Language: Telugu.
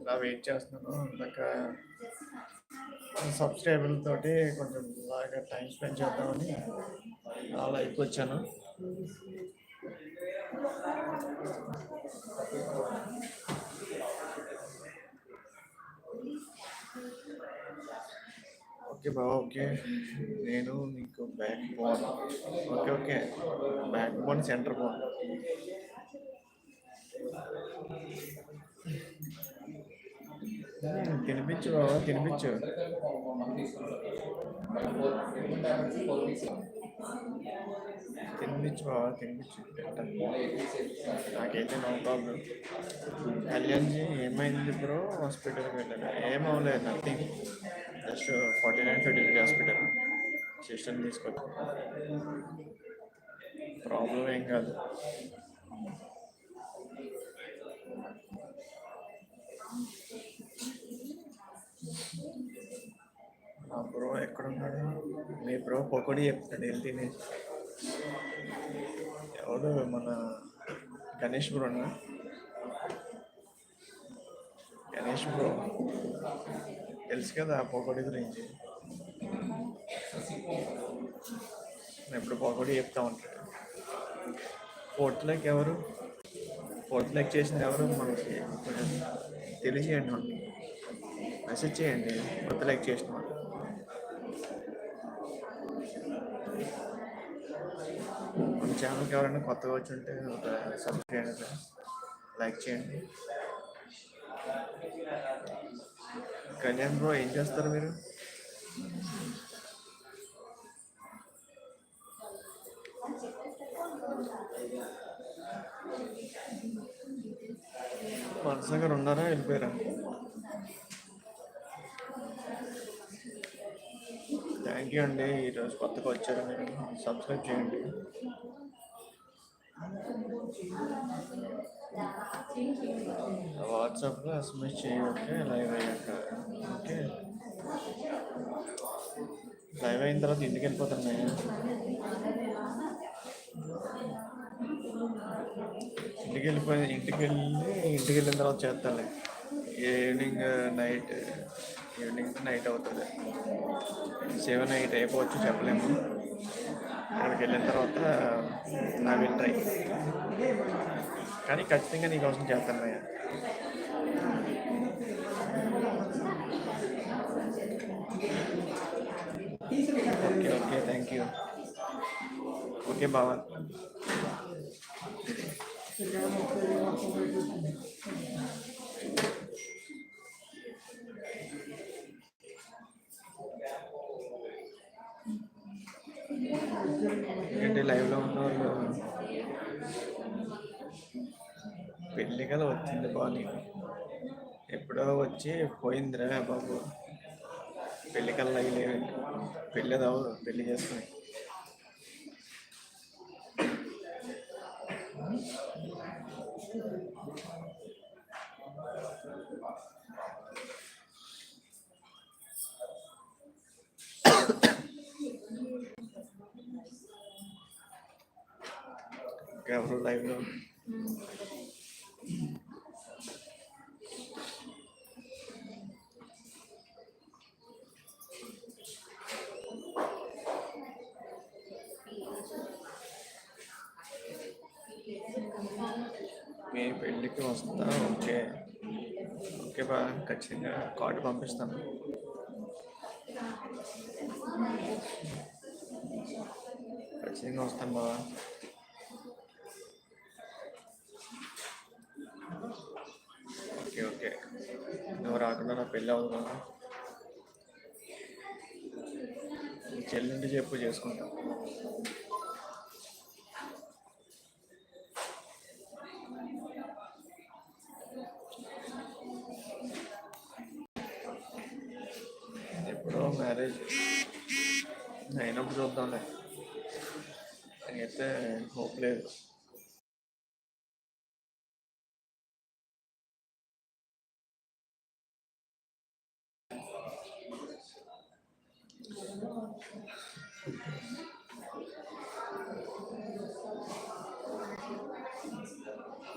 అలా వెయిట్ చేస్తున్నాను. ఇందాక సబ్స్క్రైబర్ తోటి కొంచెం బాగా టైం స్పెండ్ చేద్దామని అలా లైవ్కి వచ్చాను. ఓకే బాబా, ఓకే. నేను మీకు backbone. Okay okay, backbone, centre bone. తినిపించు బాబా, తినిపించు. తినిపించు బాబా, తినిపించు. నాకైతే నో ప్రాబ్లం. కళ్యాణ్జీ ఏమైంది బ్రో? హాస్పిటల్కి వెళ్ళాను. ఏమవలేదు, nothing. Just 49 fertility hospital system తీసుకొచ్చి. ప్రాబ్లం ఏం కాదు. మా బ్రో ఎక్కడున్నాడు? మీ బ్రో పొగడి చెప్తాడు వెళ్ళి తినేసి. ఎవడు? మన గణేష్ బ్రోనా? గణేష్ బ్రో తెలుసు కదా పొగడి గురించి. ఎప్పుడు పొగడి చెప్తా ఉంటాడు. ఫోర్త్ లైక్ ఎవరు? ఫోర్త్ లైక్ చేసిన ఎవరు మనకి కొంచెం తెలియజేయండి, మనకి మెసేజ్ చేయండి. కొత్త లైక్ చేసిన వాళ్ళు మన ఛానల్కి ఎవరైనా కొత్తగా వచ్చి ఉంటే ఒక సబ్స్క్రైబ్ చేయండి, లైక్ చేయండి. కళ్యాణ్ బ్రో ఏం చేస్తారు మీరు? మనసు గారు ఉన్నారా, వెళ్ళిపోయారా? థ్యాంక్ యూ అండి. ఈరోజు కొత్తగా వచ్చారు మీరు, సబ్స్క్రైబ్ చేయండి. వాట్సాప్లో ఎస్ఎంఎస్ చేయొకే లైవ్ అయ్యాక. ఓకే, లైవ్ అయిన తర్వాత ఇంటికి వెళ్ళిపోతున్నాయి. ఇంటికి వెళ్ళిన తర్వాత చేస్తాను. ఈవినింగ్ నైట్ అవుతుంది. 7, 8 అయిపోవచ్చు, చెప్పలేము. అక్కడికి వెళ్ళిన తర్వాత నా విల్ ట్రై, కానీ ఖచ్చితంగా నీకోసం చేస్తాను అయ్యా. Okay okay, thank you. Okay బావా. ఏంటి లైవ్లో ఉన్న వాళ్ళు? పెళ్ళి కదా వచ్చింది బాగా, ఎప్పుడో వచ్చి పోయిందిరా బాబు. పెళ్ళి కల్లా లేవు. పెళ్ళి అవ్వదు, పెళ్ళి చేసుకుని. ఎవరు లైవ్లో? మీ పెళ్ళికి వస్తా. ఓకే ఓకే బా, ఖచ్చితంగా కార్డు పంపిస్తాను. ఖచ్చితంగా వస్తాను బావా. ఓకే ఓకే, నువ్వు రాకుండా నా పెళ్ళి అవుతుంది. చెల్లింటి చెప్పు, చేసుకుంటాం. ఎప్పుడో మ్యారేజ్ అయినప్పుడు చూద్దాంలే, అయితే హోప్ లేదు.